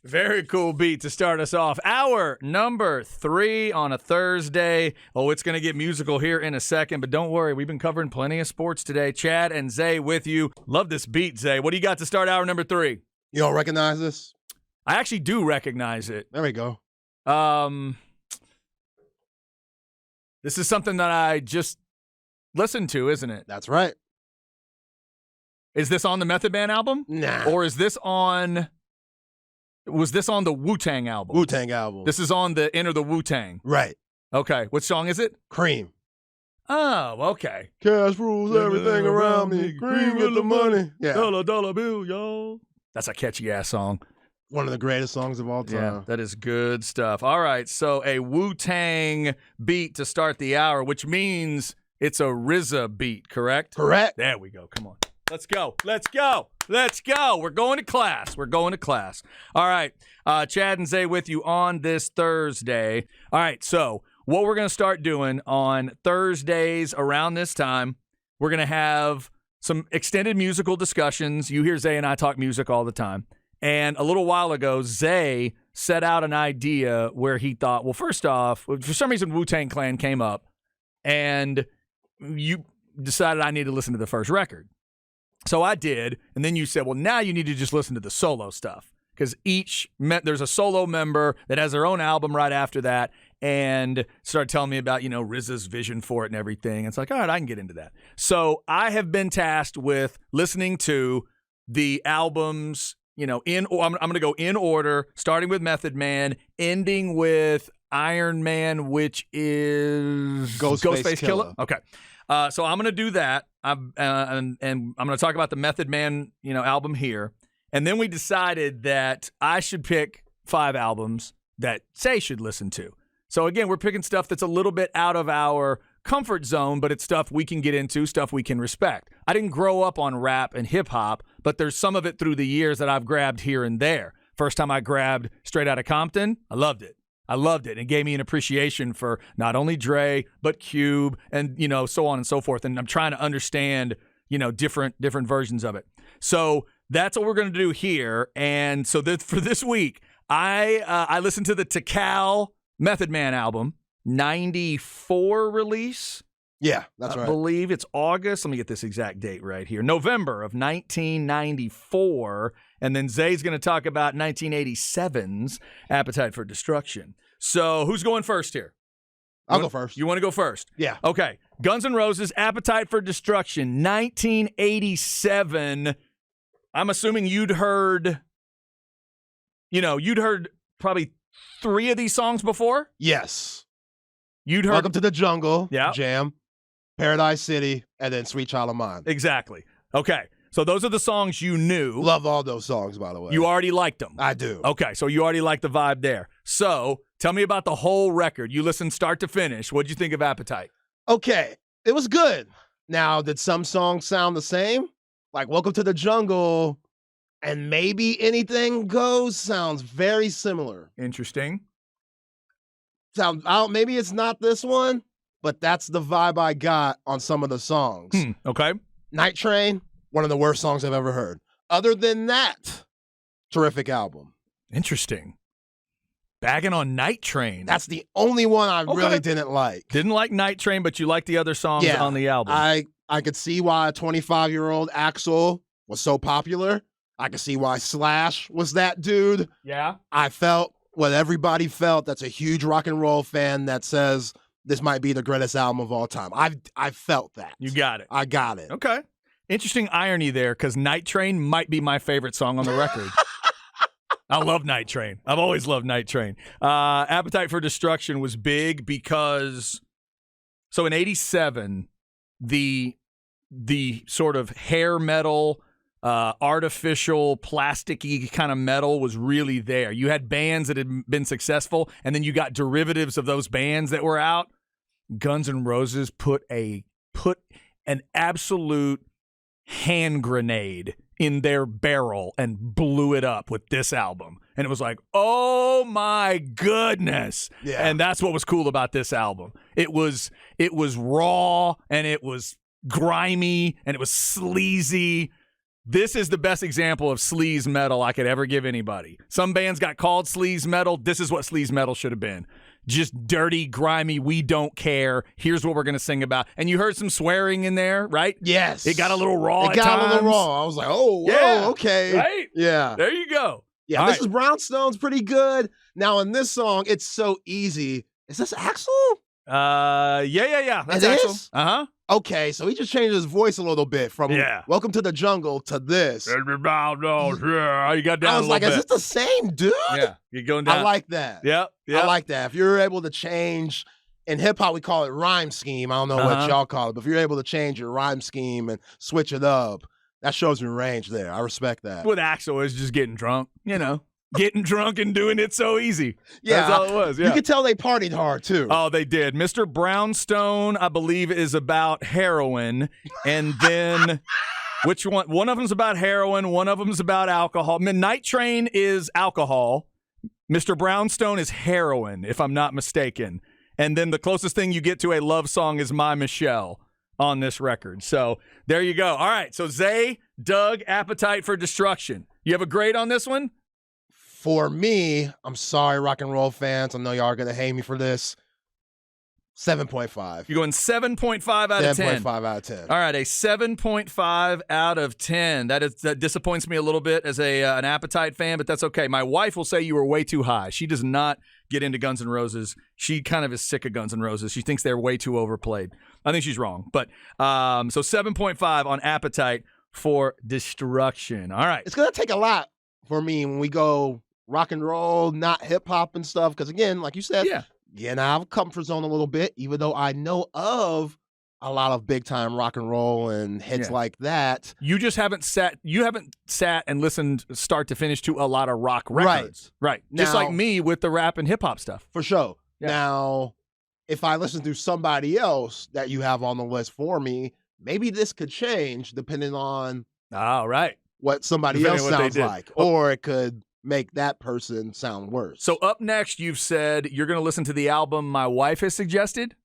Very cool beat to start us off. Hour number 3 on a Thursday. Oh, it's going to get musical here in a second, but don't worry. We've been covering plenty of sports today. Chad and Zay with you. Love this beat, Zay. What do you got to start hour number 3? You don't recognize this? I actually do recognize it. There we go. This is something that I just listened to, isn't it? That's right. Is this on the Method Man album? Nah. Or is this on... Was this on the Wu-Tang album? Wu-Tang album. This is on the Enter the Wu-Tang. Right. Okay. What song is it? Cream. Oh, okay. Cash rules everything around me. Cream with the money. Yeah. Dollar bill, y'all. That's a catchy-ass song. One of the greatest songs of all time. Yeah, that is good stuff. All right, so a Wu-Tang beat to start the hour, which means it's a RZA beat, correct? Correct. There we go. Come on. Let's go. Let's go. Let's go. We're going to class. We're going to class. All right. Chad and Zay with you on this Thursday. All right. So what we're going to start doing on Thursdays around this time, we're going to have some extended musical discussions. You hear Zay and I talk music all the time. And a little while ago, Zay set out an idea where he thought, well, first off, for some reason, Wu-Tang Clan came up, and you decided I need to listen to the first record. So I did, and then you said, well, now you need to just listen to the solo stuff, because there's a solo member that has their own album right after that, and started telling me about, RZA's vision for it and everything. It's like, all right, I can get into that. So I have been tasked with listening to the albums, I'm going to go in order, starting with Method Man, ending with Iron Man, which is Ghostface Killer. Okay. So I'm going to do that, and I'm going to talk about the Method Man, album here. And then we decided that I should pick 5 albums that Zay should listen to. So again, we're picking stuff that's a little bit out of our comfort zone, but it's stuff we can get into, stuff we can respect. I didn't grow up on rap and hip hop, but there's some of it through the years that I've grabbed here and there. First time I grabbed Straight Outta Compton, I loved it. It gave me an appreciation for not only Dre, but Cube, and, so on and so forth. And I'm trying to understand, different versions of it. So that's what we're going to do here. And so for this week, I listened to the Tical Method Man album, 94 release. Yeah, that's right. I believe it's August. Let me get this exact date right here. November of 1994. And then Zay's going to talk about 1987's Appetite for Destruction. So who's going first here? I'll go first. You want to go first? Yeah. Okay. Guns N' Roses, Appetite for Destruction, 1987. I'm assuming you'd heard probably 3 of these songs before? Yes. You'd heard Welcome to the Jungle, Yep. Jam, Paradise City, and then Sweet Child of Mine. Exactly. Okay. So those are the songs you knew. Love all those songs, by the way. You already liked them. I do. Okay, so you already like the vibe there. So tell me about the whole record. You listened start to finish. What'd you think of Appetite? Okay, it was good. Now, did some songs sound the same? Like Welcome to the Jungle and Maybe Anything Goes sounds very similar. Interesting. Maybe it's not this one, but that's the vibe I got on some of the songs. Okay. Night Train, one of the worst songs I've ever heard. Other than that, terrific album. Interesting. Bagging on Night Train. That's the only one I really didn't like. Didn't like Night Train, but you like the other songs on the album. I could see why a 25-year-old Axl was so popular. I could see why Slash was that dude. Yeah. I felt what everybody felt. That's a huge rock and roll fan that says this might be the greatest album of all time. I felt that. You got it. I got it. Okay. Interesting irony there, because Night Train might be my favorite song on the record. I love Night Train. I've always loved Night Train. Appetite for Destruction was big because, so in 87, the sort of hair metal, artificial, plasticky kind of metal was really there. You had bands that had been successful, and then you got derivatives of those bands that were out. Guns N' Roses put an absolute hand grenade in their barrel and blew it up with this album. And it was like, oh my goodness. Yeah. And that's what was cool about this album. It was raw, and it was grimy, and it was sleazy. This is the best example of sleaze metal I could ever give anybody. Some bands got called sleaze metal. This is what sleaze metal should have been. Just dirty, grimy, we don't care. Here's what we're going to sing about. And you heard some swearing in there, right? Yes. It got a little raw It got a little raw. I was like, oh, whoa, okay. Right? Yeah. There you go. Yeah, All this right. is Brownstone's pretty good. Now, in this song, it's so easy. Is this Axel? Yeah. That's It Axel. is? Uh-huh. Okay, so he just changed his voice a little bit from Welcome to the Jungle to this. You got down I was like, a is little this the same dude? bit. Yeah, you're going down. I like that. Yep. I like that. If you're able to change, in hip hop, we call it rhyme scheme. I don't know what y'all call it, but if you're able to change your rhyme scheme and switch it up, that shows your range there. I respect that. With Axel is just getting drunk, getting drunk and doing it so easy. Yeah, That's all it was. Yeah. You could tell they partied hard too. Oh, they did. Mr. Brownstone, I believe, is about heroin. And then which one? One of them's about heroin. One of them's about alcohol. Night Train is alcohol. Mr. Brownstone is heroin, if I'm not mistaken. And then the closest thing you get to a love song is My Michelle on this record. So there you go. All right. So Zay, Doug, Appetite for Destruction. You have a grade on this one? For me, I'm sorry, rock and roll fans. I know y'all are going to hate me for this. 7.5. You're going 7.5 out of 10. 7.5 out of 10. All right, a 7.5 out of 10. That disappoints me a little bit as an Appetite fan, but that's okay. My wife will say you were way too high. She does not get into Guns N' Roses. She kind of is sick of Guns N' Roses. She thinks they're way too overplayed. I think she's wrong. But so 7.5 on Appetite for Destruction. All right. It's going to take a lot for me when we go rock and roll, not hip hop and stuff. Because again, like you said, getting out of comfort zone a little bit, even though I know of a lot of big time rock and roll and hits like that. You just haven't sat and listened start to finish to a lot of rock records. Right. Just Now, like me with the rap and hip hop stuff. For sure. Yeah. Now, if I listen to somebody else that you have on the list for me, maybe this could change depending on what somebody else sounds like. Or it could make that person sound worse. So up next, you've said you're going to listen to the album my wife has suggested.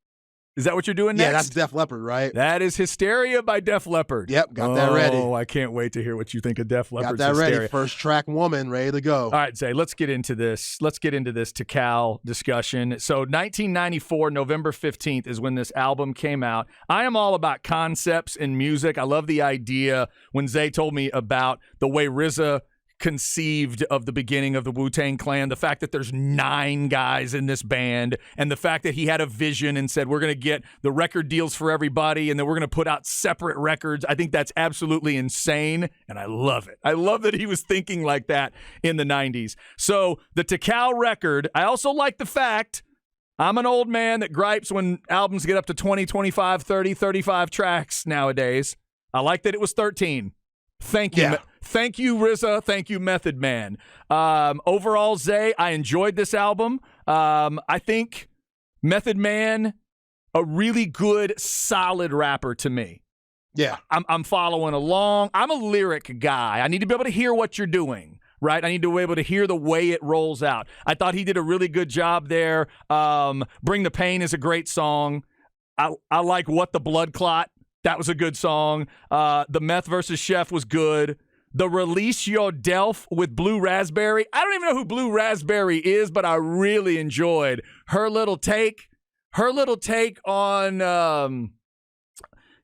Is that what you're doing next? Yeah, that's Def Leppard, right? That is Hysteria by Def Leppard. Yep, got that ready. Oh, I can't wait to hear what you think of Def Leppard's Got that Hysteria. ready. First track woman, ready to go. All right, Zay, let's get into this. Let's get into this Tical discussion. So 1994, November 15th is when this album came out. I am all about concepts in music. I love the idea when Zay told me about the way RZA conceived of the beginning of the Wu-Tang Clan, the fact that there's 9 guys in this band, and the fact that he had a vision and said, we're going to get the record deals for everybody, and then we're going to put out separate records. I think that's absolutely insane, and I love it. I love that he was thinking like that in the 90s. So the Tical record, I also like the fact I'm an old man that gripes when albums get up to 20, 25, 30, 35 tracks nowadays. I like that it was 13. Thank you. Yeah. Thank you, RZA. Thank you, Method Man. Overall, Zay, I enjoyed this album. I think Method Man, a really good, solid rapper to me. Yeah. I'm following along. I'm a lyric guy. I need to be able to hear what you're doing, right? I need to be able to hear the way it rolls out. I thought he did a really good job there. Bring the Pain is a great song. I like What the Blood Clot. That was a good song. The Meth versus Chef was good. The Release Your Delf with Blue Raspberry. I don't even know who Blue Raspberry is, but I really enjoyed her little take. Her little take on,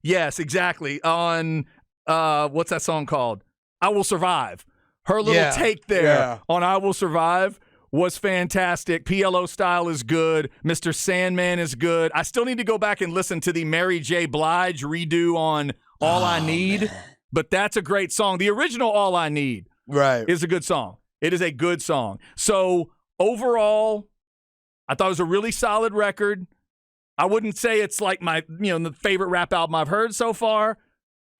yes, exactly, on, what's that song called? I Will Survive. Her little take there on I Will Survive was fantastic. PLO Style is good. Mr. Sandman is good. I still need to go back and listen to the Mary J. Blige redo on All I Need, man. But that's a great song. The original All I Need is a good song. It is a good song. So overall, I thought it was a really solid record. I wouldn't say it's like my, the favorite rap album I've heard so far.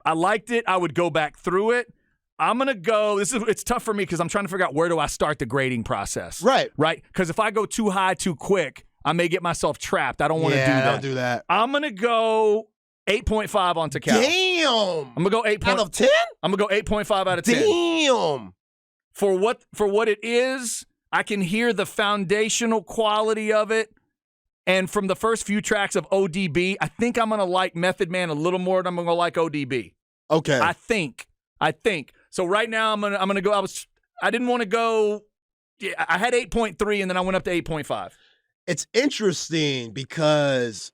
I liked it. I would go back through it. I'm going to go, it's tough for me because I'm trying to figure out where do I start the grading process. Right. Because if I go too high too quick, I may get myself trapped. I don't want to do that. Don't do that. I'm going to go 8.5 on Tical. Damn. I'm going to go 8. Out of 10? I'm going to go 8.5 out of 10. Damn. For what it is, I can hear the foundational quality of it. And from the first few tracks of ODB, I think I'm going to like Method Man a little more than I'm going to like ODB. Okay. I think. I think. So right now I'm gonna go. I didn't want to go. Yeah, I had 8.3 and then I went up to 8.5. It's interesting because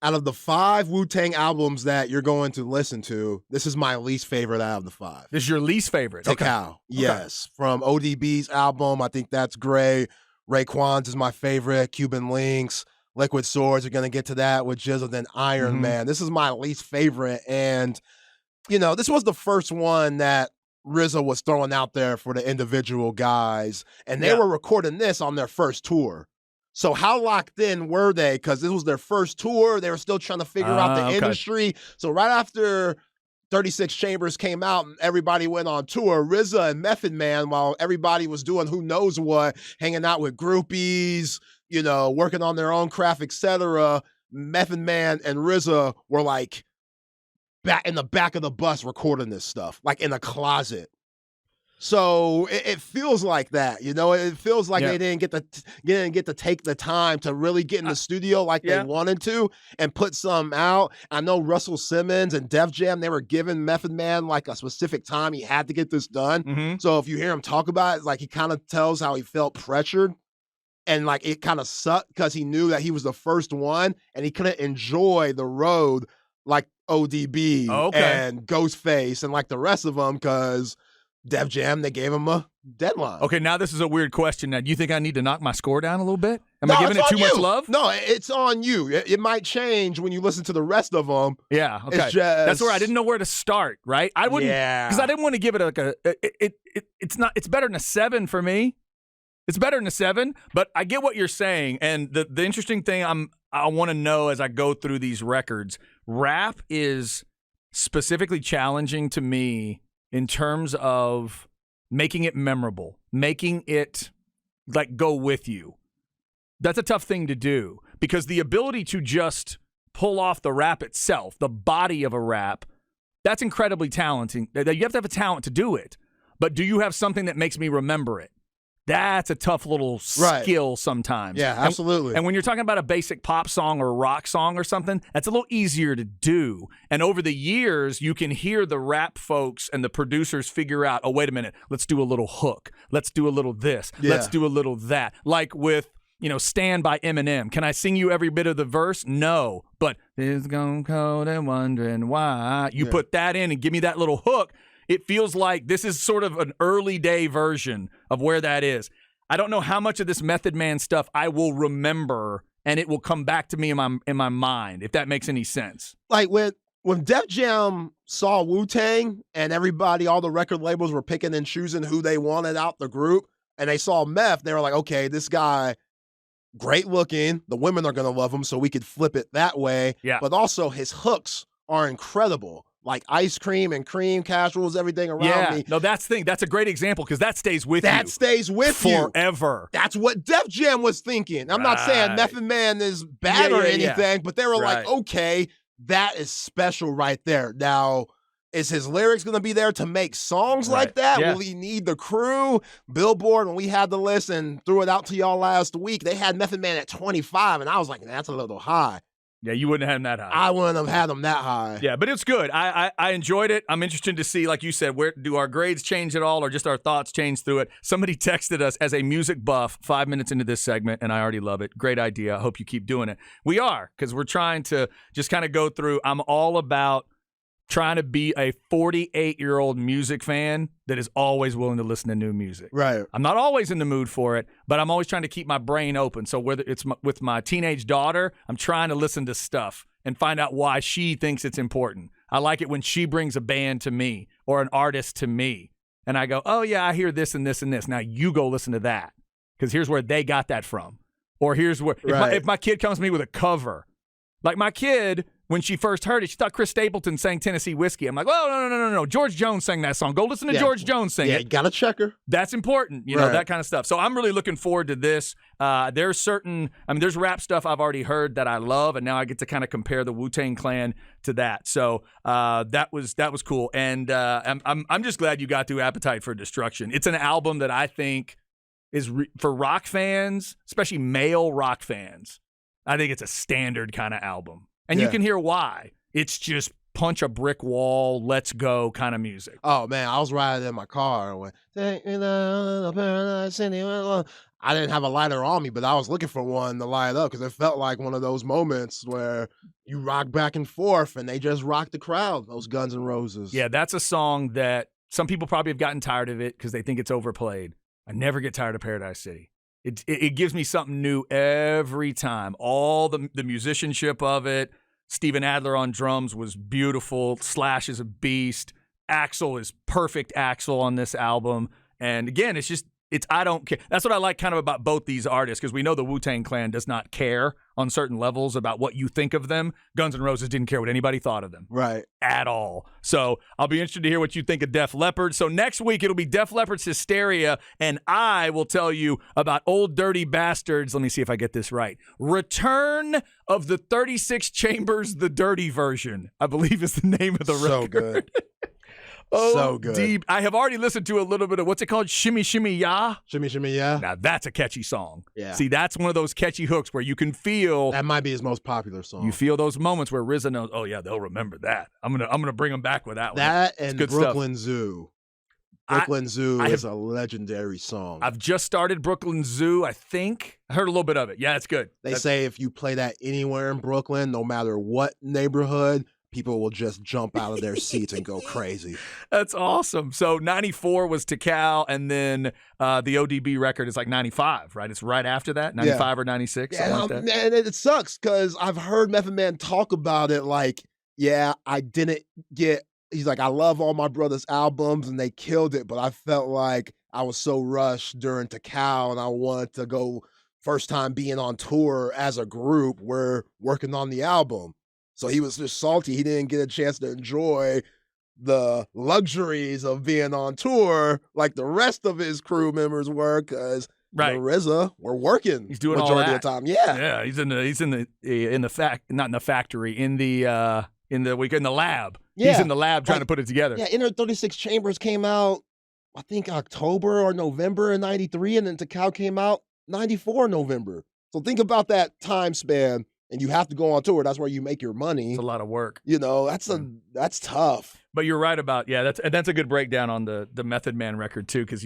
out of the 5 Wu-Tang albums that you're going to listen to, this is my least favorite out of the 5. This is your least favorite? Tical. Okay. Yes. From ODB's album, I think that's great. Raekwon's is my favorite. Cuban Links, Liquid Swords, are going to get to that with Jizzle, then Iron Man. This is my least favorite. And, this was the first one that RZA was throwing out there for the individual guys. And they were recording this on their first tour. So how locked in were they? Because this was their first tour. They were still trying to figure out the industry. So right after 36 Chambers came out and everybody went on tour, RZA and Method Man, while everybody was doing who knows what, hanging out with groupies, working on their own craft, etc., Method Man and RZA were like back in the back of the bus recording this stuff, like in a closet. So it feels like that, It feels like they didn't get to take the time to really get in the studio like they wanted to and put some out. I know Russell Simmons and Def Jam, they were giving Method Man like a specific time he had to get this done. So if you hear him talk about it, like he kind of tells how he felt pressured and like it kind of sucked because he knew that he was the first one and he couldn't enjoy the road like ODB and Ghostface and like the rest of them because Def Jam, they gave him a deadline. Okay, now this is a weird question. Now, do you think I need to knock my score down a little bit? Am I giving it too much love? No, it's on you. It might change when you listen to the rest of them. Yeah, okay. That's where I didn't know where to start, right? I wouldn't, because I didn't want to give it like it's better than a 7 for me. It's better than a 7, but I get what you're saying. And the interesting thing I want to know as I go through these records, rap is specifically challenging to me in terms of making it memorable, making it like go with you. That's a tough thing to do because the ability to just pull off the rap itself, the body of a rap, that's incredibly talented. You have to have a talent to do it. But do you have something that makes me remember it? That's a tough little skill sometimes. Yeah, absolutely. And when you're talking about a basic pop song or a rock song or something, that's a little easier to do. And over the years, you can hear the rap folks and the producers figure out, oh, wait a minute, let's do a little hook. Let's do a little this. Yeah. Let's do a little that. Like with, Stand by Eminem. Can I sing you every bit of the verse? No. But it's gone cold and wondering why. You put that in and give me that little hook. It feels like this is sort of an early day version of where that is. I don't know how much of this Method Man stuff I will remember, and it will come back to me in my mind, if that makes any sense. Like when Def Jam saw Wu-Tang and everybody, all the record labels were picking and choosing who they wanted out the group, and they saw Meth, they were like, okay, this guy, great looking, the women are going to love him, so we could flip it that way. Yeah. But also his hooks are incredible. Like Ice Cream and Cream, Casuals, everything around me. No, that's a great example because that stays with you. That stays with you. Forever. That's what Def Jam was thinking. I'm not saying Method Man is bad or anything, but they were like, okay, that is special right there. Now, is his lyrics going to be there to make songs like that? Yeah. Will he need the crew? Billboard, when we had the list and threw it out to y'all last week, they had Method Man at 25, and I was like, that's a little high. Yeah, you wouldn't have him that high. I wouldn't have had him that high. Yeah, but it's good. I enjoyed it. I'm interested to see, like you said, where do our grades change at all or just our thoughts change through it? Somebody texted us as a music buff 5 minutes into this segment, and I already love it. Great idea. I hope you keep doing it. We are, because we're trying to just kind of go through. I'm all about trying to be a 48-year-old music fan that is always willing to listen to new music. Right. I'm not always in the mood for it, but I'm always trying to keep my brain open. So whether it's with my teenage daughter, I'm trying to listen to stuff and find out why she thinks it's important. I like it when she brings a band to me or an artist to me, and I go, oh, yeah, I hear this and this and this. Now you go listen to that because here's where they got that from. Or here's where if my kid comes to me with a cover, like my kid – when she first heard it, she thought Chris Stapleton sang Tennessee Whiskey. I'm like, oh, no. George Jones sang that song. Go listen to George Jones sing it. Yeah, you got to check her. That's important, you know, that kind of stuff. So I'm really looking forward to this. There's rap stuff I've already heard that I love, and now I get to kind of compare the Wu-Tang Clan to that. So that was cool. And I'm just glad you got through Appetite for Destruction. It's an album that I think is for rock fans, especially male rock fans, I think it's a standard kind of album. And you can hear why. It's just punch a brick wall, let's go kind of music. Oh man, I was riding in my car and went, "Take me down to Paradise City." I didn't have a lighter on me, but I was looking for one to light up because it felt like one of those moments where you rock back and forth and they just rock the crowd, those Guns N' Roses. Yeah, that's a song that some people probably have gotten tired of it because they think it's overplayed. I never get tired of Paradise City. It gives me something new every time. All the musicianship of it. Steven Adler on drums was beautiful. Slash is a beast. Axl is perfect Axl on this album. And again, I don't care. That's what I like kind of about both these artists, because we know the Wu-Tang Clan does not care on certain levels about what you think of them. Guns N' Roses didn't care what anybody thought of them. Right. At all. So I'll be interested to hear what you think of Def Leppard. So next week it'll be Def Leppard's Hysteria, and I will tell you about Old Dirty Bastards. Let me see if I get this right. Return of the 36 Chambers, the Dirty Version, I believe is the name of the record. So good. Oh, so good. Deep. I have already listened to a little bit of, what's it called? Shimmy Shimmy Ya? Shimmy Shimmy Ya? Now that's a catchy song. Yeah. See, that's one of those catchy hooks where you can feel. That might be his most popular song. You feel those moments where RZA knows, oh yeah, they'll remember that. I'm gonna bring them back with that one. That and Brooklyn Zoo. Brooklyn Zoo is a legendary song. I've just started Brooklyn Zoo, I think. I heard a little bit of it. Yeah, it's good. They say if you play that anywhere in Brooklyn, no matter what neighborhood, people will just jump out of their seats and go crazy. That's awesome. So 94 was Tical, and then the ODB record is like 95, right? It's right after that, 95 or 96, something like that. Man, it sucks because I've heard Method Man talk about it like, yeah, I didn't get, he's like, I love all my brother's albums and they killed it, but I felt like I was so rushed during Tical and I wanted to go first time being on tour as a group, we're working on the album. So he was just salty. He didn't get a chance to enjoy the luxuries of being on tour like the rest of his crew members were, because RZA were working. He's doing majority all that of the time. Yeah, yeah. He's in the not in the factory, in the lab. Yeah. He's in the lab trying to put it together. Yeah, Inner 36 Chambers came out, I think October or November in '93, and then Tical came out '94 November. So think about that time span. And you have to go on tour. That's where you make your money. It's a lot of work. You know, that's tough. But you're right about, that's a good breakdown on the Method Man record too, because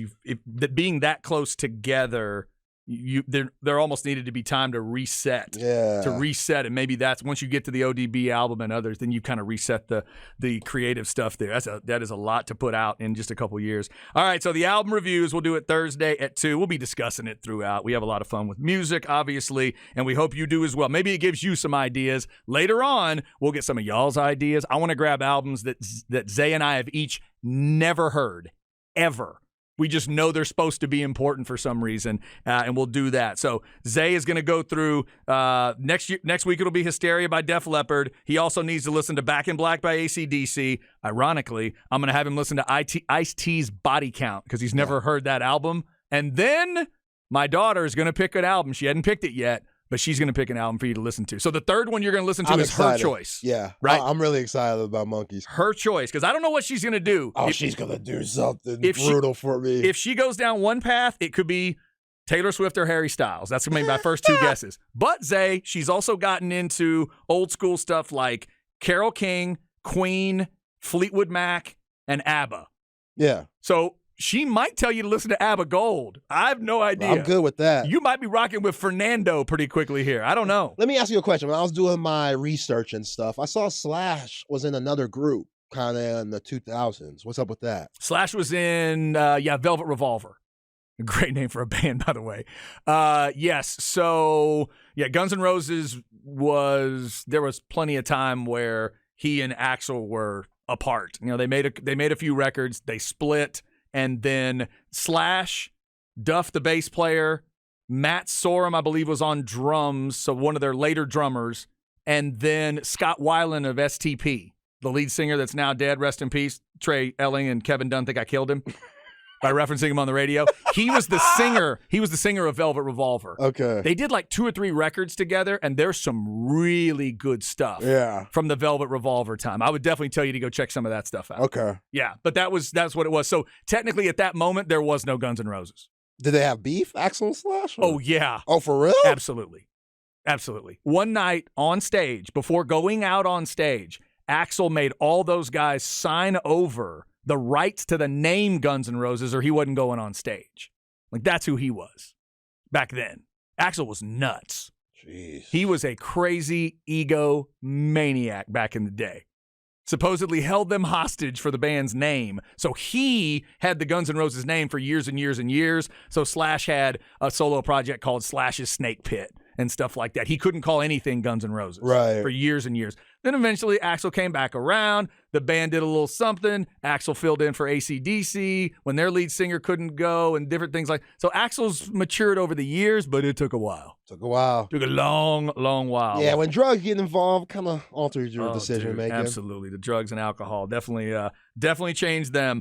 being that close together, there almost needed to be time to reset. Yeah. To reset, and maybe that's once you get to the ODB album and others, then you kind of reset the creative stuff there. That is a lot to put out in just a couple years. All right, so the album reviews, we'll do it Thursday at 2. We'll be discussing it throughout. We have a lot of fun with music, obviously, and we hope you do as well. Maybe it gives you some ideas. Later on, we'll get some of y'all's ideas. I want to grab albums that Zay and I have each never heard, ever. We just know they're supposed to be important for some reason, and we'll do that. So Zay is going to go through next week. It'll be Hysteria by Def Leppard. He also needs to listen to Back in Black by AC/DC. Ironically, I'm going to have him listen to Ice-T's Body Count because he's never heard that album. And then my daughter is going to pick an album. She hadn't picked it yet, but she's going to pick an album for you to listen to. So the third one you're going to listen to is her choice. Yeah. Right? I'm really excited about Monkeys. Her choice, because I don't know what she's going to do. Oh, she's going to do something brutal for me. If she goes down one path, it could be Taylor Swift or Harry Styles. That's going to be my first two guesses. But Zay, she's also gotten into old school stuff like Carole King, Queen, Fleetwood Mac, and ABBA. Yeah. So she might tell you to listen to ABBA Gold. I have no idea. I'm good with that. You might be rocking with Fernando pretty quickly here. I don't know. Let me ask you a question. When I was doing my research and stuff, I saw Slash was in another group kind of in the 2000s. What's up with that? Slash was in, Velvet Revolver. A great name for a band, by the way. Yes. So, Guns N' Roses there was plenty of time where he and Axl were apart. You know, they made a few records. They split. And then Slash, Duff, the bass player, Matt Sorum, I believe, was on drums, so one of their later drummers, and then Scott Weiland of STP, the lead singer that's now dead, rest in peace. Trey Elling and Kevin Dunn think I killed him by referencing him on the radio. He was the singer. He was the singer of Velvet Revolver. Okay. They did like 2 or 3 records together, and there's some really good stuff from the Velvet Revolver time. I would definitely tell you to go check some of that stuff out. Okay. Yeah, but that's what it was. So technically at that moment, there was no Guns N' Roses. Did they have beef, Axl and Slash? Or? Oh, yeah. Oh, for real? Absolutely. One night on stage, before going out on stage, Axl made all those guys sign over the rights to the name Guns N' Roses or he wasn't going on stage. Like, that's who he was back then. Axl was nuts. Jeez. He was a crazy ego maniac back in the day. Supposedly held them hostage for the band's name. So he had the Guns N' Roses name for years and years and years. So Slash had a solo project called Slash's Snake Pit and stuff like that. He couldn't call anything Guns N' Roses for years and years. Then eventually Axl came back around. The band did a little something. Axl filled in for AC/DC when their lead singer couldn't go and different things like. So Axl's matured over the years, but it took a while. Took a long, long while. Yeah, when drugs get involved, kind of alters your decision making. Absolutely. The drugs and alcohol definitely changed them.